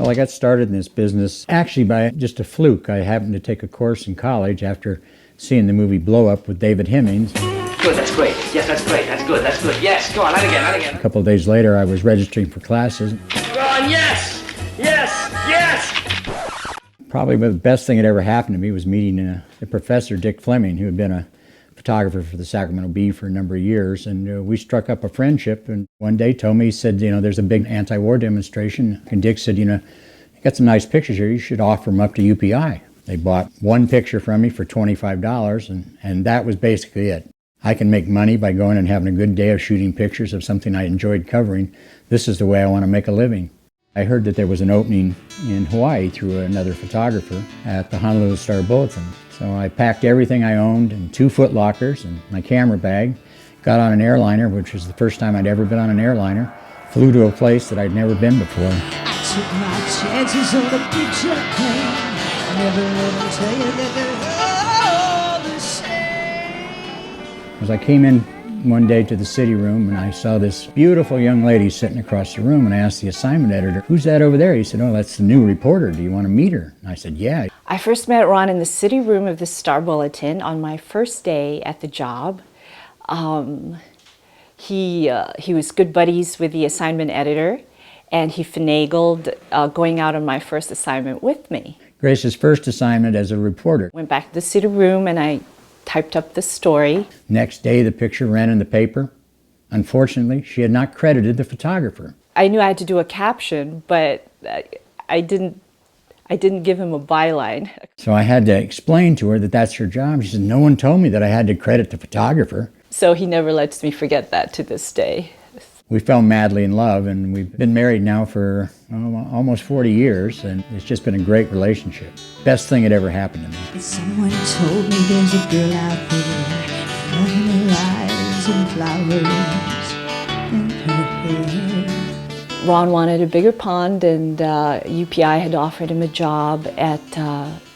Well, I got started in this business actually by just a fluke. I happened to take a course in college after seeing the movie Blow Up with David Hemmings. Good, that's great. Yes, that's great. That's good, that's good. Yes, go on, not again, not again. A couple of days later, I was registering for classes. Go on, yes! Yes! Yes! Probably the best thing that ever happened to me was meeting the professor, Dick Fleming, who had been a photographer for the Sacramento Bee for a number of years, and we struck up a friendship. And one day told me, he said, there's a big anti-war demonstration, and Dick said, you got some nice pictures here, you should offer them up to UPI. They bought one picture from me for $25, and that was basically it. I can make money by going and having a good day of shooting pictures of something I enjoyed covering. This is the way I want to make a living. I heard that there was an opening in Hawaii through another photographer at the Honolulu Star Bulletin. So I packed everything I owned in 2 foot lockers and my camera bag, got on an airliner, which was the first time I'd ever been on an airliner, flew to a place that I'd never been before. I took my chances on a big jet plane. Never let them tell you that they're all the same. As I came in one day to the city room and I saw this beautiful young lady sitting across the room, and I asked the assignment editor, "Who's that over there?" He said, "Oh, that's the new reporter. Do you want to meet her?" And I said, "Yeah." I first met Ron in the city room of the Star Bulletin on my first day at the job. He was good buddies with the assignment editor, and he finagled going out on my first assignment with me. Grace's first assignment as a reporter. Went back to the city room and I typed up the story. Next day, the picture ran in the paper. Unfortunately, she had not credited the photographer. I knew I had to do a caption, but I didn't give him a byline. So I had to explain to her that that's her job. She said, "No one told me that I had to credit the photographer." So he never lets me forget that to this day. We fell madly in love, and we've been married now for almost 40 years, and it's just been a great relationship. Best thing that ever happened to me. Someone told me there's a girl out there, running her eyes and flowers in her hair. Ron wanted a bigger pond, and UPI had offered him a job at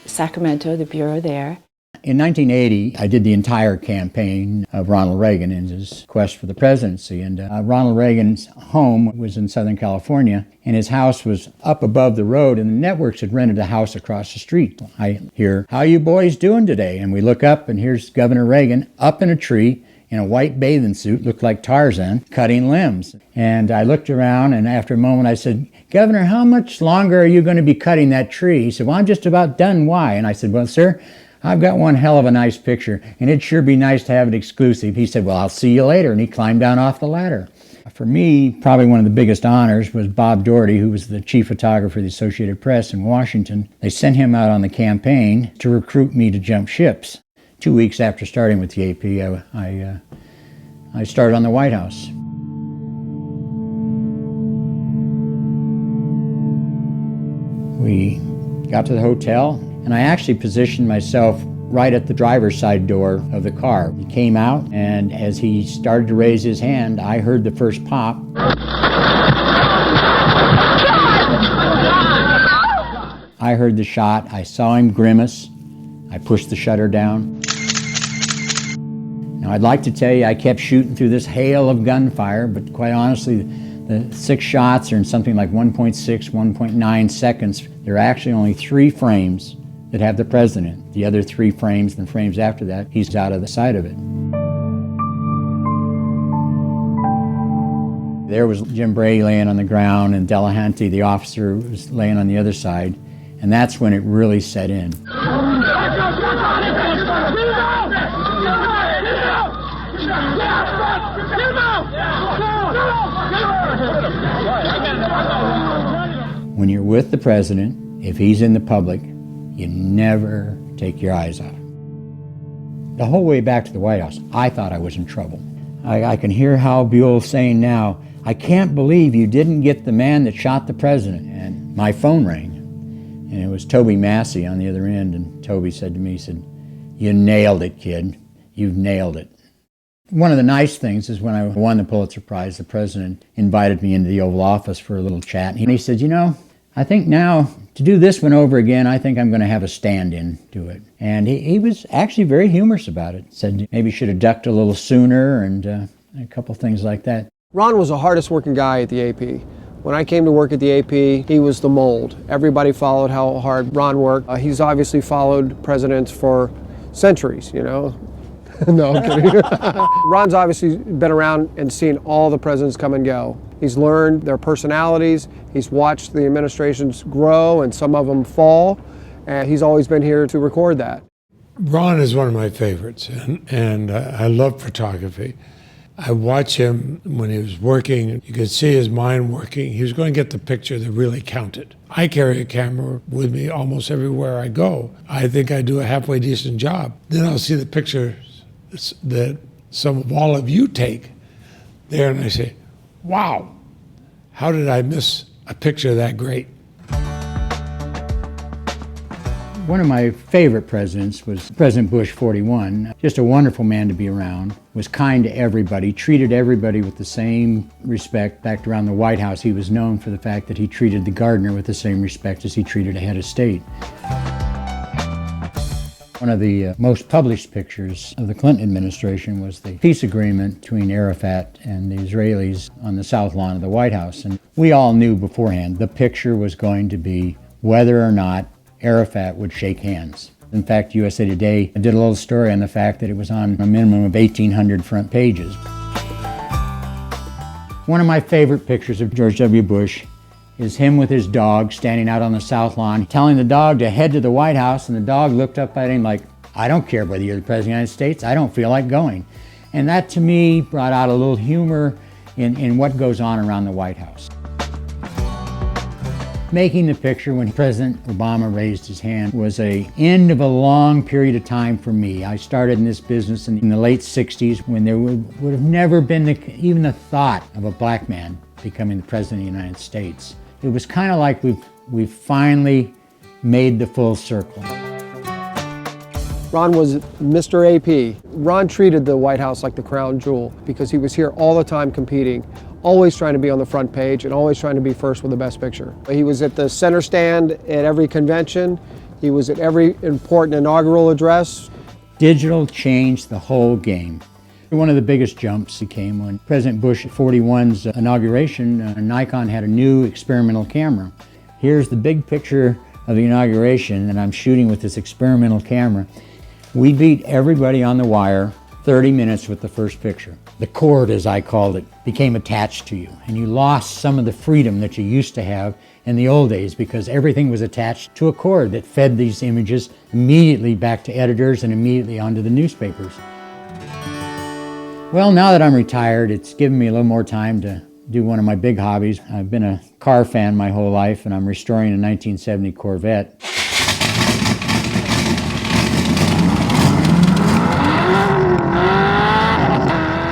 Sacramento, the bureau there. In 1980, I did the entire campaign of Ronald Reagan in his quest for the presidency. And Ronald Reagan's home was in Southern California, and his house was up above the road, and the networks had rented a house across the street. I hear, "How you boys doing today?" And we look up, and here's Governor Reagan up in a tree in a white bathing suit, looked like Tarzan, cutting limbs. And I looked around, and after a moment I said, "Governor, how much longer are you going to be cutting that tree?" He said, "Well, I'm just about done. Why?" And I said, "Well, sir, I've got one hell of a nice picture, and it'd sure be nice to have it exclusive." He said, "Well, I'll see you later," and he climbed down off the ladder. For me, probably one of the biggest honors was Bob Doherty, who was the chief photographer of the Associated Press in Washington. They sent him out on the campaign to recruit me to jump ships. 2 weeks after starting with the AP, I started on the White House. We got to the hotel, and I actually positioned myself right at the driver's side door of the car. He came out, and as he started to raise his hand, I heard the first pop. I heard the shot. I saw him grimace. I pushed the shutter down. Now, I'd like to tell you I kept shooting through this hail of gunfire, but quite honestly, the 6 shots are in something like 1.6, 1.9 seconds. There are actually only 3 frames that have the president. The other 3 frames and frames after that, he's out of the sight of it. There was Jim Brady laying on the ground, and Delahanty, the officer, was laying on the other side, and that's when it really set in. When you're with the president, if he's in the public, you never take your eyes off. The whole way back to the White House, I thought I was in trouble. I can hear Hal Buell saying now, "I can't believe you didn't get the man that shot the president." And my phone rang, and it was Toby Massey on the other end, and Toby said to me, he said, "You nailed it, kid. You've nailed it." One of the nice things is when I won the Pulitzer Prize, the president invited me into the Oval Office for a little chat, and he said, "I think now, to do this one over again, I think I'm going to have a stand-in to it." And he was actually very humorous about it. Said maybe should have ducked a little sooner, and a couple things like that. Ron was the hardest working guy at the AP. When I came to work at the AP, he was the mold. Everybody followed how hard Ron worked. He's obviously followed presidents for centuries, you know. No, I'm kidding. Ron's obviously been around and seen all the presidents come and go. He's learned their personalities. He's watched the administrations grow and some of them fall. And he's always been here to record that. Ron is one of my favorites, and I love photography. I watch him when he was working. You could see his mind working. He was going to get the picture that really counted. I carry a camera with me almost everywhere I go. I think I do a halfway decent job. Then I'll see the pictures that some of all of you take there, and I say, wow, how did I miss a picture that great? One of my favorite presidents was President Bush 41. Just a wonderful man to be around, was kind to everybody, treated everybody with the same respect. Back around the White House, he was known for the fact that he treated the gardener with the same respect as he treated a head of state. One of the most published pictures of the Clinton administration was the peace agreement between Arafat and the Israelis on the south lawn of the White House. And we all knew beforehand the picture was going to be whether or not Arafat would shake hands. In fact, USA Today did a little story on the fact that it was on a minimum of 1,800 front pages. One of my favorite pictures of George W. Bush is him with his dog standing out on the south lawn, telling the dog to head to the White House, and the dog looked up at him like, I don't care whether you're the President of the United States, I don't feel like going. And that to me brought out a little humor in what goes on around the White House. Making the picture when President Obama raised his hand was the end of a long period of time for me. I started in this business in the late 60s when there would have never been even the thought of a black man becoming the President of the United States. It was kind of like we've finally made the full circle. Ron was Mr. AP. Ron treated the White House like the crown jewel because he was here all the time competing, always trying to be on the front page and always trying to be first with the best picture. He was at the center stand at every convention. He was at every important inaugural address. Digital changed the whole game. One of the biggest jumps came when President Bush 41's inauguration, Nikon had a new experimental camera. Here's the big picture of the inauguration, and I'm shooting with this experimental camera. We beat everybody on the wire 30 minutes with the first picture. The cord, as I called it, became attached to you, and you lost some of the freedom that you used to have in the old days because everything was attached to a cord that fed these images immediately back to editors and immediately onto the newspapers. Well, now that I'm retired, it's given me a little more time to do one of my big hobbies. I've been a car fan my whole life, and I'm restoring a 1970 Corvette.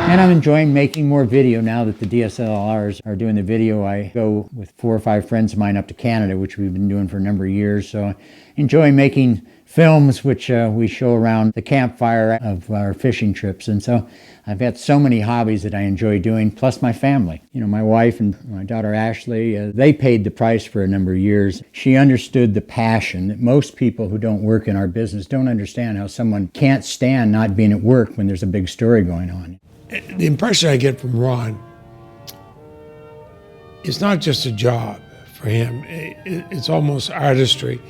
And I'm enjoying making more video now that the DSLRs are doing the video. I go with 4 or 5 friends of mine up to Canada, which we've been doing for a number of years. So I enjoy making films which we show around the campfire of our fishing trips. And so I've had so many hobbies that I enjoy doing, plus my family. You know, my wife and my daughter Ashley, they paid the price for a number of years. She understood the passion that most people who don't work in our business don't understand, how someone can't stand not being at work when there's a big story going on. The impression I get from Ron, it's not just a job for him. It's almost artistry.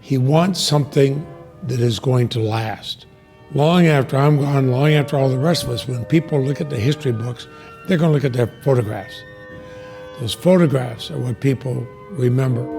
He wants something that is going to last. Long after I'm gone, long after all the rest of us, when people look at the history books, they're going to look at their photographs. Those photographs are what people remember.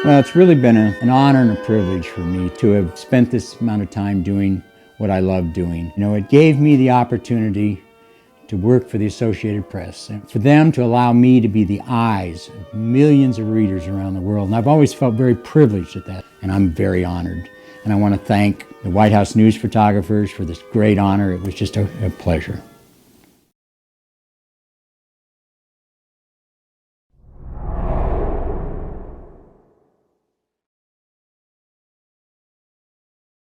Well, it's really been an honor and a privilege for me to have spent this amount of time doing what I love doing. You know, it gave me the opportunity to work for the Associated Press and for them to allow me to be the eyes of millions of readers around the world. And I've always felt very privileged at that, and I'm very honored. And I want to thank the White House news photographers for this great honor. It was just a pleasure.